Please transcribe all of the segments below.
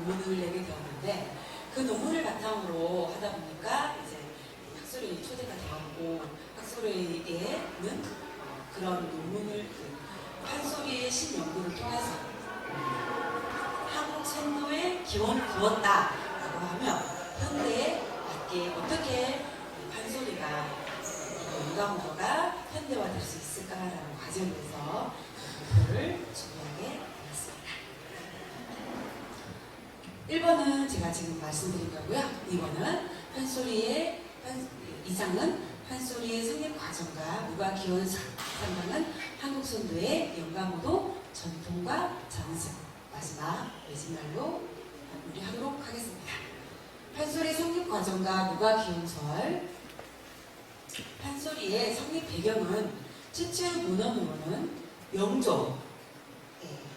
논문을 내게 되었는데 그 논문을 바탕으로 하다 보니까 이제 학술회의 초대가 되었고 학술회의에는 그런 논문을 판소리의 신연구를 통해서 한국 선도에 기원을 두었다라고 하면 현대에 맞게 어떻게 판소리가 인간문화가 현대화될 수 있을까라는 과정에서 목표를 준비하게 되었습니다. 1번은 제가 지금 말씀드린 거고요. 2번은 판소리의 2장은 판소리의 성립 과정과 무가 기원 3장은 한국 선도의 영감호도 전통과 전승, 마지막 매진말로 마무리하도록 하겠습니다. 판소리 성립 과정과 무가 기원설. 판소리의 성립 배경은 최초의 문헌으로는 영조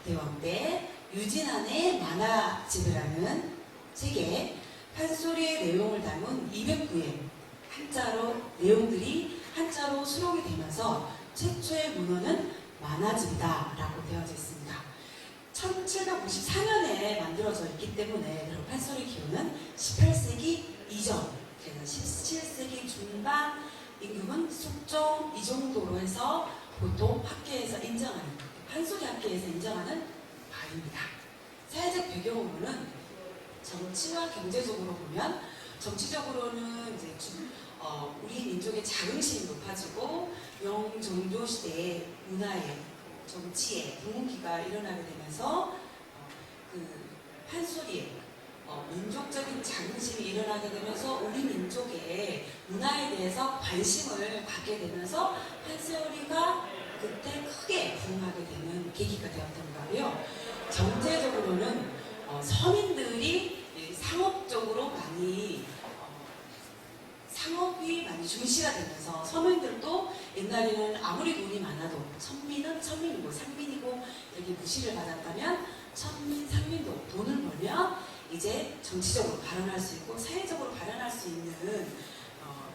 대왕 때 유진안의 만화집이라는 책에 판소리의 내용을 담은 209의 내용들이 한자로 수록이 되면서 최초의 문헌은 만화집이다 라고 되어져 있습니다. 1754년에 만들어져 있기 때문에 그런 판소리 기원은 18세기 이전, 그래서 17세기 중반 임금은 숙종 이 정도로 해서 보통 학계에서 인정하는, 판소리 학계에서 인정하는 바입니다. 사회적 배경으로는 정치와 경제적으로 보면 정치적으로는 이제 우리 민족의 자긍심이 높아지고 영종조 시대의 문화의 정치의 붕괴가 일어나게 되면서 그 판소리에 민족적인 자긍심이 일어나게 되면서 우리 민족의 문화에 대해서 관심을 갖게 되면서 판소리가 그때 크게 부흥하게 되는 계기가 되었던 거예요. 경제적으로는 서민들이 상업적으로 상업이 많이 중시가 되면서 서민들도 옛날에는 아무리 돈이 많아도 천민은 천민이고 상민이고 이렇게 무시를 받았다면 천민, 상민도 돈을 벌면 이제 정치적으로 발언할 수 있고 사회적으로 발언할 수 있는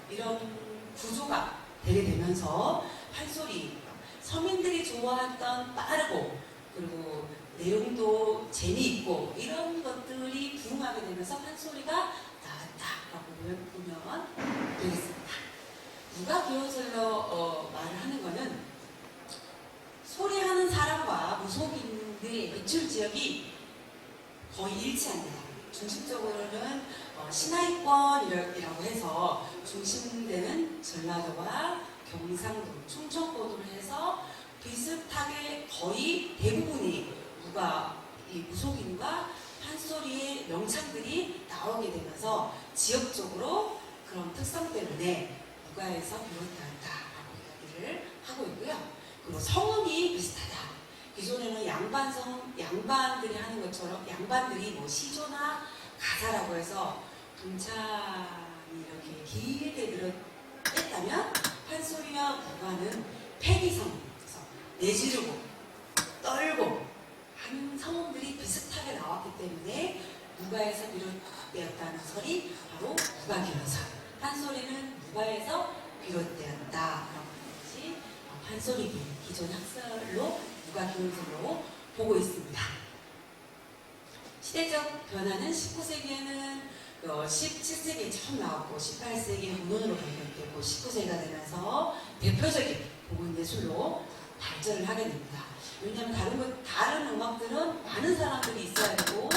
이런 구조가 되게 되면서 판소리, 서민들이 좋아했던 빠르고 그리고 내용도 재미있고 이런 것들이 부흥하게 되면서 판소리가 나왔다라고 보면 되겠습니다. 누가 기원설로 말을 하는 거는 소리하는 사람과 무속인들의 매출 지역이 거의 일치합니다. 중심적으로는 신하위권이라고 해서 중심되는 전라도와 경상도, 충청도를 해서 비슷하게 거의 대부분이 이 무속인과 판소리의 명창들이 나오게 되면서 지역적으로 그런 특성 때문에 무가에서 비롯되었다라고 이야기를 하고 있고요. 그리고 성음이 비슷하다. 기존에는 양반들이 하는 것처럼 양반들이 뭐 시조나 가사라고 해서 동참이 이렇게 길게 들었다면 판소리와 무가는 패기성, 내지르고 떨고 하는 성음들이 비슷하게 나왔기 때문에 무가에서 비롯되었다는 설이 바로 무가기원설. 판소리는 무가에서 비롯되었다라고 하는 것이 판소리 기존 학설로 무가기원설로 보고 있습니다. 시대적 변화는 19세기에는 17세기에 처음 나왔고 18세기에 문헌으로 발견되고 19세기가 되면서 대표적인 복음예술로 발전을 하게 됩니다. 왜냐하면 다른 음악들은 많은 사람들이 있어야 되고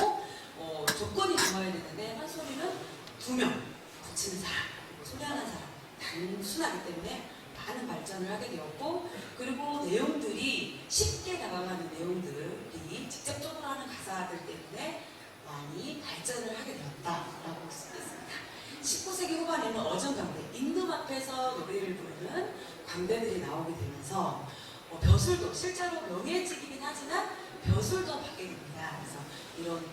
조건이 좋아야 되는데 판소리는 2명 붙이는 사람, 소리하는 사람 단순하기 때문에 많은 발전을 하게 되었고 그리고 내용들이 쉽게 다가가는 내용들이 직접적으로 하는 가사들 때문에 많이 발전을 하게 되었다라고 볼 수 있습니다. 19세기 후반에는 어정강대, 임금 앞에서 노래를 부르는 광대들이 나오게 되면서 벼슬도 실제로 명예직이긴 하지만 벼슬도 받게 됩니다. 그래서 이런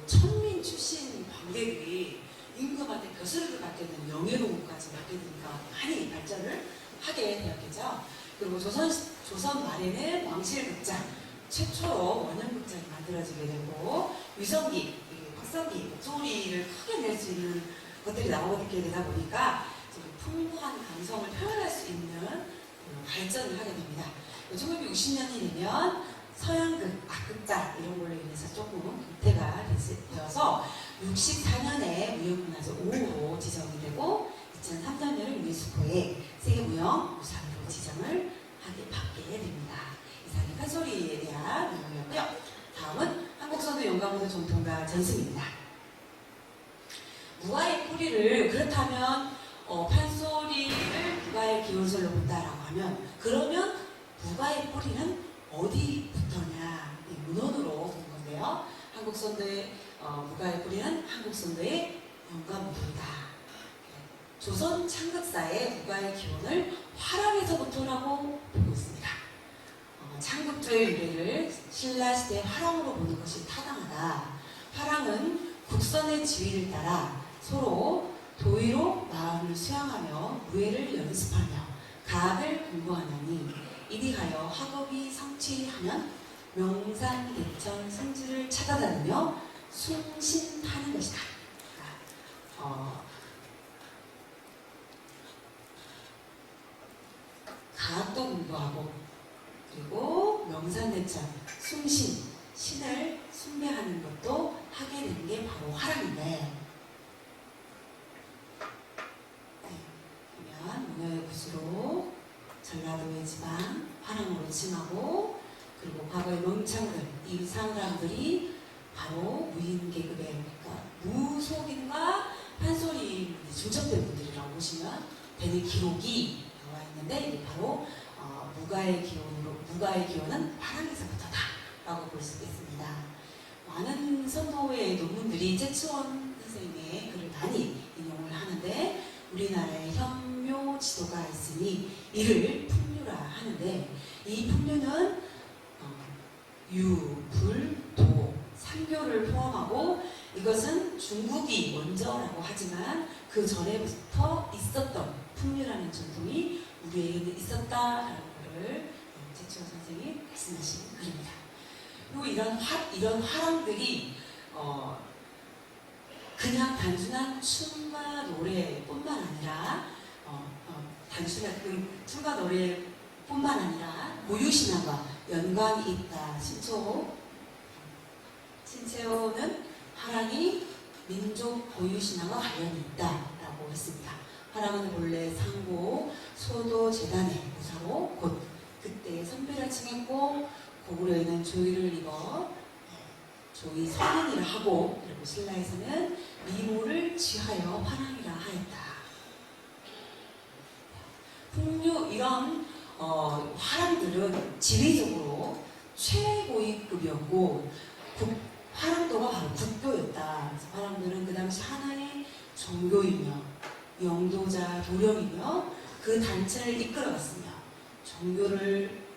천민 출신 광대들이 임금한테 벼슬을 받게 되는 명예로까지 받게 되니까 많이 발전을 하게 되었겠죠. 그리고 조선 말에는 왕실극장 최초로 원형극장이 만들어지게 되고 위성기, 확성기, 목소리를 크게 낼 수 있는 것들이 나오게 되다 보니까 풍부한 감성을 표현할 수 있는 발전을 하게 됩니다. 1960년이 되면 서양극, 다급다 이런 걸로 인해서 조금 은퇴가 되어서 64년에 무형문화재 5호로 지정이 되고 2003년에는 유네스코에 세계무형유산으로 지정을 받게 됩니다. 이상이 판소리에 대한 내용이었고요. 다음은 한국선도 영광문화 전통가 전승입니다. 무가의 뿌리를 그렇다면 판소리를 무가의 기원설로 본다라고 하면 그러면 무가의 뿌리는 어디부터냐? 문헌으로 본 건데요. 한국선도의 무가의 뿌리는 한국선도의 영광문화이다. 조선 창극사의 무가의 기원을 화랑에서부터라고 보고 있습니다. 창극조의 유래를 신라시대 화랑으로 보는 것이 타당하다. 화랑은 국선의 지위를 따라 서로 도의로 마음을 수양하며 무예를 연습하며 가학을 공부하나니 이리하여 학업이 성취하면 명산대천 성지를 찾아다니며 숭신하는 것이다. 가학도 공부하고 그리고 명산대천, 숭신, 신을 숭배하는 것도 하게 된 게 바로 화랑인데 그러면 문화의 구수로 전라도의 지방 화랑으로 칭하고 그리고 과거의 명창들, 이 사람들이 바로 무인계급의 그러니까 무속인과 판소리 중첩된 분들이라고 보시면 되는 기록이 나와 있는데 이게 바로 무가의 기원은 화랑에서부터다라고 볼 수 있겠습니다. 많은 선도의 논문들이 최치원 선생님의 글을 많이 인용을 하는데 우리나라에 현묘 지도가 있으니 이를 풍류라 하는데 이 풍류는 유, 불, 도, 3교를 포함하고 이것은 중국이 먼저라고 하지만 그 전에부터 있었던 풍류라는 전통이 우리에게는 있었다라는 것을 최치원 선생님이 말씀하신 글입니다. 그리고 이런 화랑들이 그냥 단순한 춤과 노래뿐만 아니라 단순한 춤과 노래뿐만 아니라 고유신앙과 연관이 있다. 신채호는 화랑이 민족 고유신앙과 관련이 있다라고 했습니다. 화랑은 본래 상고 소도 재단의 무사로 곧 그때의 선배를 칭했고 고구려에는 조의를 입어 조의 선인이라 하고 그리고 신라에서는 미모를 취하여 화랑이라 하였다. 풍류 이런 화랑들은 지리적으로 최고위급이었고 화랑도가 바로 국교였다. 그래서 화랑들은 그 당시 하나의 종교이며 영도자 도령이며 그 단체를 이끌어갔으며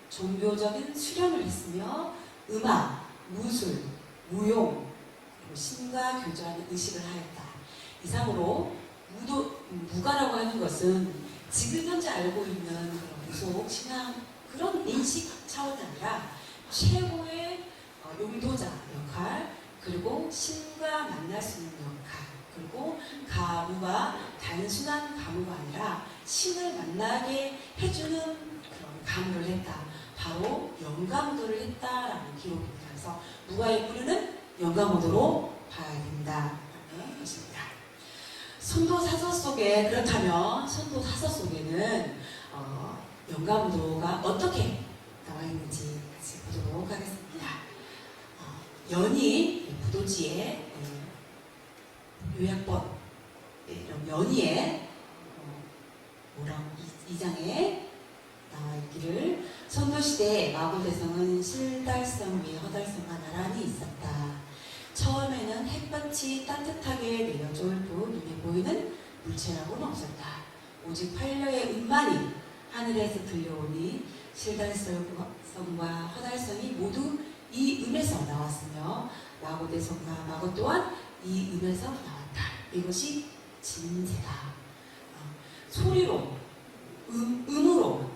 종교적인 수련을 했으며 음악, 무술, 무용, 그리고 신과 교조하는 의식을 하였다. 이상으로 무가라고 하는 것은 지금 현재 알고 있는 그런 무속, 신앙 그런 인식 차원이 아니라 최고의 용도자 역할 그리고 신과 만날 수 있는 역할 그리고 가무가 단순한 가무가 아니라 신을 만나게 해주는 그런 가무를 했다. 바로 영감도를 했다라는 기록입니다. 그래서 무가의 뿌리는 영감도로 봐야 된다라는 것입니다. 선도사서 속에 그렇다면 선도사서 속에는 영감도가 어떻게 나와 있는지 같이 보도록 하겠습니다. 연희 부도지의 요약본 이런 연희의 2장에 나와 있기를 선도시대 마고대성은 실달성 위에 허달성과 나란히 있었다. 처음에는 햇볕이 따뜻하게 내려줄 뿐 눈에 보이는 물체라고는 없었다. 오직 팔려의 음만이 하늘에서 들려오니 실달성과 허달성이 모두 이 음에서 나왔으며 마고대성과 마고 또한 이 음에서 나왔다. 이것이 진세다. 소리로 음으로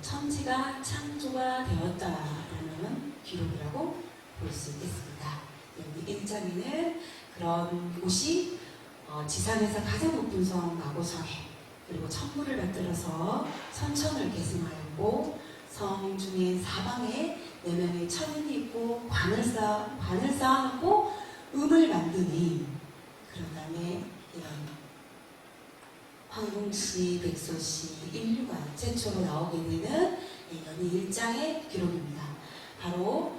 천지가 창조가 되었다라는 기록이라고 볼 수 있겠습니다. 여기 1장에는 그런 곳이 지상에서 가장 높은 성 마고성에 그리고 천물을 받들어서 선천을 계승하였고 성 중에 사방에 4명의 천인이 있고 가지고 관을 쌓아놓고 음을 만드니 그런 다음에 이런 황궁시, 백소시, 인류가 최초로 나오게 되는 연희 1장의 기록입니다. 바로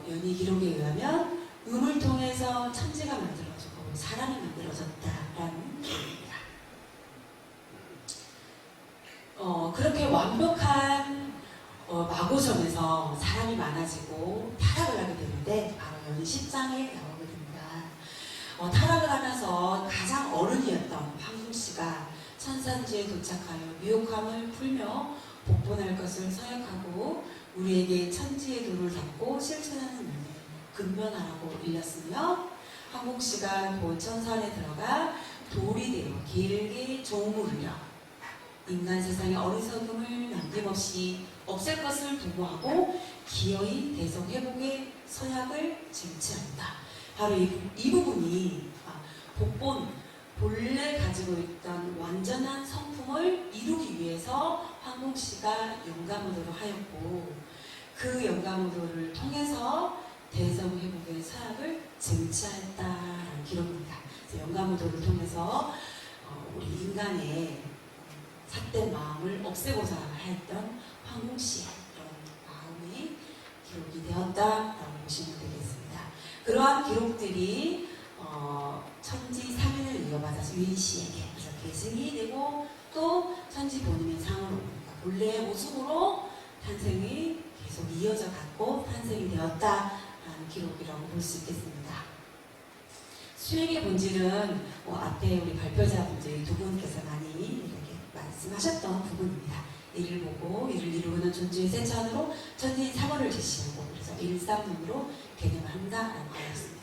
연희 기록에 의하면 음을 통해서 천지가 만들어지고 사람이 만들어졌다라는 기록입니다. 그렇게 완벽한 마고점에서 사람이 많아지고 타락을 하게 되는데 바로 연희 10장에 나오게 됩니다. 타락을 하면서 가장 어른이었던 황궁씨가 천산지에 도착하여 미혹함을 풀며 복본할 것을 서약하고 우리에게 천지의 도를 닫고 실천하는 눈에 근면하라고 일렀으며 황궁씨가 곧 천산에 들어가 돌이 되어 길게 종을 울려 인간 세상의 어리석음을 남김없이 없앨 것을 도모하고 기어이 대성 회복의 서약을 쟁취한다. 바로 이 부분이 복본 본래 가지고 있던 완전한 성품을 이루기 위해서 황궁씨가 영감의도를 하였고 그 영감의도를 통해서 대성 회복의 서약을 쟁취했다라는 기록입니다. 영감의도를 통해서 우리 인간의 삿된 마음을 없애고자 했던 황궁씨의 그런 마음이 기록이 되었다라고 보시면 되겠습니다. 그러한 기록들이 천지 3인을 이어받아서 유인씨에게 계승이 되고 또 천지 본인의 상으로 본래의 모습으로 탄생이 계속 이어져 갔고 탄생이 되었다라는 기록이라고 볼 수 있겠습니다. 수행의 본질은 앞에 우리 발표자분들이 두 분께서 많이 이렇게 말씀하셨던 부분입니다. 이를 보고 이를 이루는 존재의 세찬으로 천지 사고를 제시하고 그래서 일삼론으로 개념을 한다라고 하였습니다.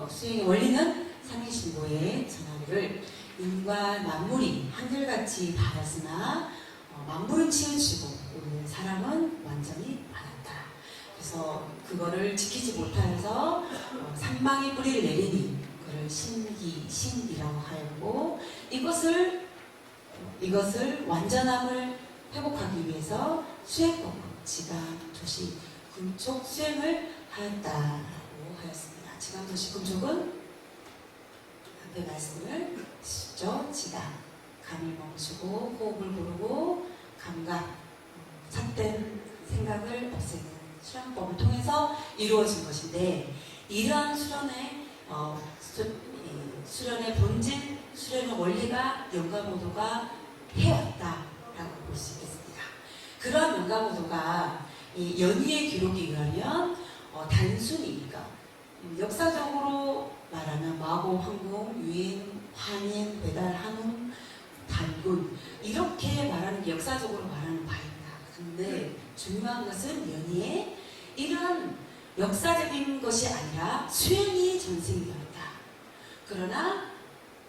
수행의 원리는 삼위신고의 전하를 인과 만물이 한결같이 바랐으나 만물은 치우치고 오늘 사람은 완전히 받았다. 그래서 그거를 지키지 못하여서 산망의 뿌리를 내리니 그를 신이라고 하였고 이것을 완전함을 회복하기 위해서 수행법으로 지감, 조시, 금촉 수행을 하였다라고 하였습니다. 지감, 조시, 금촉은 앞에 말씀을 하시죠. 지감, 감을 멈추고 호흡을 고르고 감각, 삿된 생각을 없애는 수련법을 통해서 이루어진 것인데 이러한 수련의 본질, 수련의 원리가 영감오도가 해왔다라고 볼 수 있겠습니다. 그러한 영감오도가 연희의 기록에 의하면 단순히 역사적으로 말하면 마고, 황궁, 유인, 환인, 배달, 한웅, 단군 이렇게 말하는 게 역사적으로 말하는 바입니다. 그런데 중요한 것은 연희의 이러한 역사적인 것이 아니라 수행이 전승이 되었다. 그러나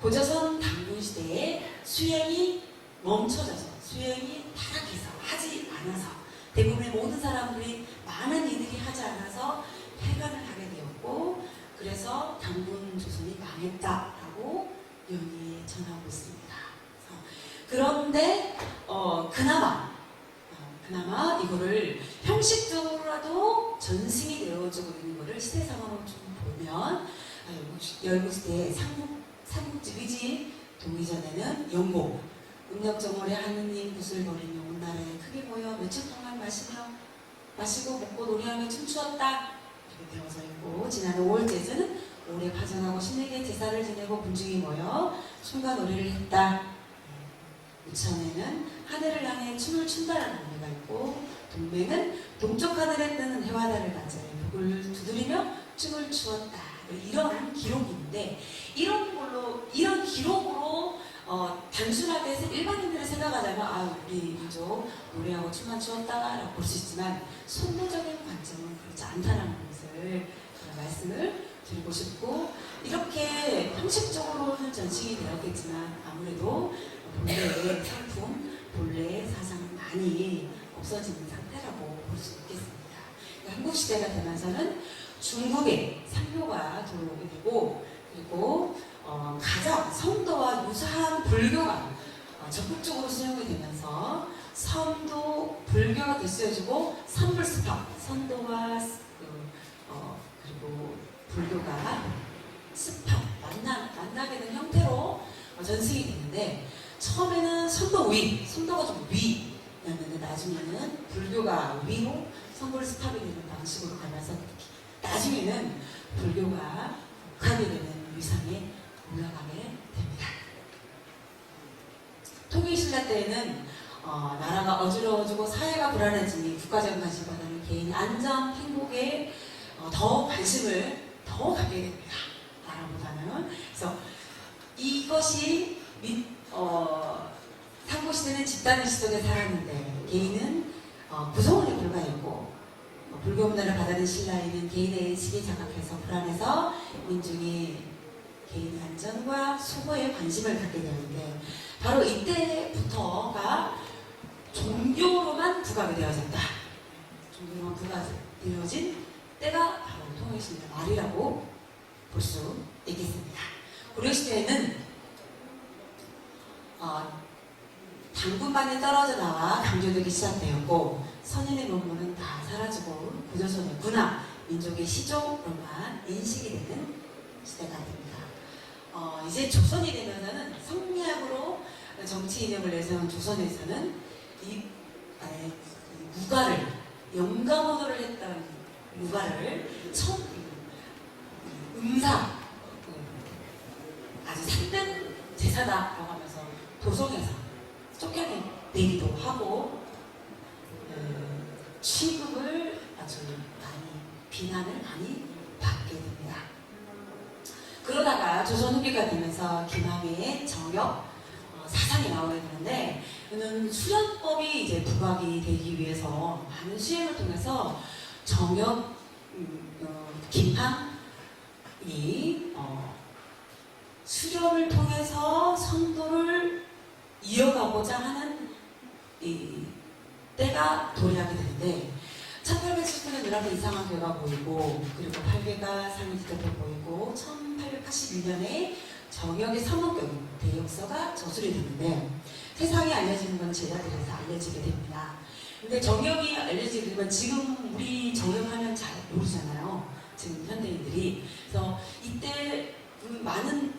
고조선 단군 시대에 수행이 멈춰져서 수행이 타락해서 하지 않아서 대부분의 모든 사람들이 많은 이들이 하지 않아서 폐간을 하게 되었고 그래서 단군 조선이 망했다라고 연희에 전하고 있습니다. 그런데 그나마 이거를 형식적으로라도 전승이 되어지고 있는 것을 시대상으로 좀 보면 열국시대 삼국지 위지 동이전에는 영곡 음력정월에 하느님 붓을 버린 영나라에 크게 모여 며칠 동안 마시고 먹고 노래하며 춤추었다 이렇게 되어져 있고 지난 5월 제주는 오래 파전하고 신에게 제사를 지내고 군중이 모여 춤과 노래를 했다. 우천에는 하늘을 향해 춤을 춘다라는 의미가 있고 동맹은 동쪽 하늘에 뜨는 해와달을 맞아 벽을 두드리며 춤을 추었다. 이런 기록인데 이런 기록으로 단순하게 일반인들이 생각하자면 우리 민족 노래하고 춤만 추었다라고 볼 수 있지만 선도적인 관점은 그렇지 않다는 것을 말씀을 드리고 싶고 이렇게 형식적으로는 전승이 되었겠지만 아무래도 본래의 상품, 본래의 사상은 많이 없어지는 상태라고 볼 수 있겠습니다. 한국시대가 되면서는 중국의 상료가 들어오게 되고 그리고 가장 성도와 유사한 불교가 적극적으로 수용이 되면서 선도 불교가 되쓰여지고 선불스파, 선도와 불교가 습합, 만나게 된 형태로 전승이 되는데, 처음에는 선도 위, 선도가 좀 위였는데 나중에는 불교가 위로 선도를 습합이 되는 방식으로 가면서 나중에는 불교가 극하게 되는 위상에 올라가게 됩니다. 통일신라 때에는 나라가 어지러워지고 사회가 불안해지니 국가적인 관심보다는 개인의 안전, 행복에 더 관심을 더 갖게 됩니다. 나라보다는. 그래서 이것이 삼국시대는 집단의 시속에 살았는데 개인은 구성원에 불과했고, 불교 문화를 받아들인 신라에는 개인의 의식이 자각해서 불안해서 민중이 개인의 안전과 수고에 관심을 갖게 되는데, 바로 이때부터가 종교로만 부각이 되어졌다. 종교로만 부각되어진 때가 바로 통일신라 말이라고 볼 수 있겠습니다. 고려시대에는 당군만이 떨어져 나와 강조되기 시작되었고, 선인의 면모는 다 사라지고 구조선의 군화, 민족의 시종으로만 인식이 되는 시대가 됩니다. 이제 조선이 되면서는 성리학으로 정치 이념을 내세운 조선에서는 이 무가를, 영가모노를 했던 무가를 음사, 아주 상된 제사다라고 하면서 도성에서 쫓겨내기도 하고, 취급을 아주 많이, 비난을 많이 받게 됩니다. 그러다가 조선 후기가 되면서 김항의 정역 사상이 나오게 되는데, 이는 수련법이 이제 부각이 되기 위해서 많은 시행을 통해서 정역 김항이 수련을 통해서 선도를 이어가고자 하는 이 때가 도래하게 되는데, 1870년에 눈앞에 이상한 괴가 보이고, 그리고 8괴가 상이 뒤덮여 보이고, 1881년에 정역의 삼원경 대역서가 저술이 되는데, 세상에 알려지는 건 제자들에서 알려지게 됩니다. 근데 정역이 알려지게 되면 지금 우리 정역하면 잘 모르잖아요. 지금 현대인들이. 그래서 이때 많은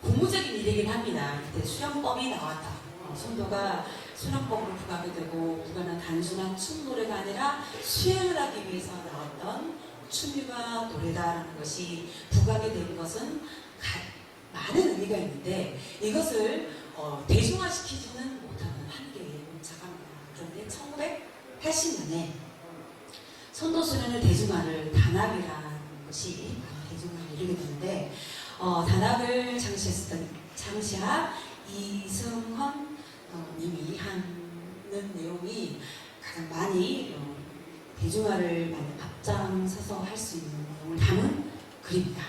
고무적인 일이긴 합니다. 이때 수련법이 나왔다. 선도가 수련법으로 부각이 되고, 그거는 단순한 춤 노래가 아니라 수행을 하기 위해서 나왔던 춤과 노래다라는 것이 부각이 된 것은 많은 의미가 있는데, 이것을 대중화시키지는 못하는 한계에 봉착합니다. 그런데 1980년에 선도 수련의 대중화를 단합이라는 것이 대중화를 이루게 되는데, 단합을 창시한 이승헌 님이 하는 내용이 가장 많이 대중화를 많이 앞장서서 할 수 있는 내용을 담은 글입니다.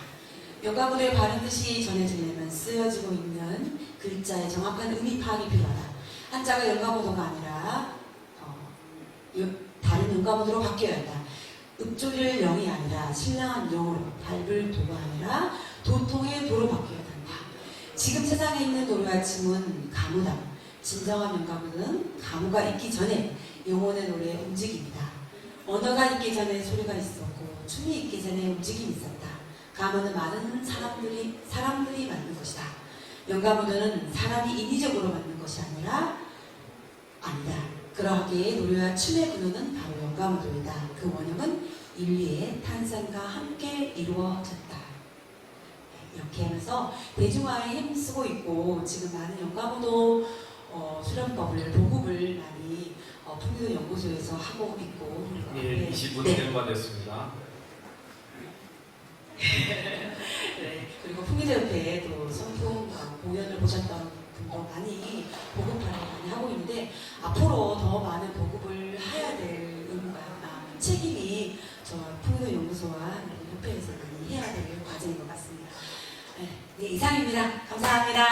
영가모노의 바른 뜻이 전해지려면 쓰여지고 있는 글자의 정확한 의미 파악이 필요하다. 한자가 영가모노가 아니라 다른 영가모노로 바뀌어야 한다. 읍조릴 영이 아니라 신랑한 영으로, 밟을 도가 아니라 도통의 도로 바뀌어야 한다. 지금 세상에 있는 노래와 춤은 가무다. 진정한 영가모노는 가무가 있기 전에 영혼의 노래의 움직임이다. 언어가 있기 전에 소리가 있었고, 춤이 있기 전에 움직임이 있었다. 가무는 많은 사람들이 만든 것이다. 영가모노는 사람이 인위적으로 만든 것이 아니다. 그러하기에 노래와 춤의 근원은 바로 영가모노이다. 그 원형은 인류의 탄생과 함께 이루어졌다. 이렇게 하면서 대중화에 힘쓰고 있고, 지금 많은 영가모노 수련법을, 보급을 많이 풍기도 연구소에서 하고 있고. 예, 20분 진행가 됐습니다. 네, 그리고 풍기대협회도 성품 공연을 보셨던 분도 많이 보급하려 많이 하고 있는데, 앞으로 더 많은 보급을 해야 될 의무가, 책임이 저 풍기도 연구소와 협회에서 많이 해야 될 과제인 것 같습니다. 네, 이상입니다. 감사합니다.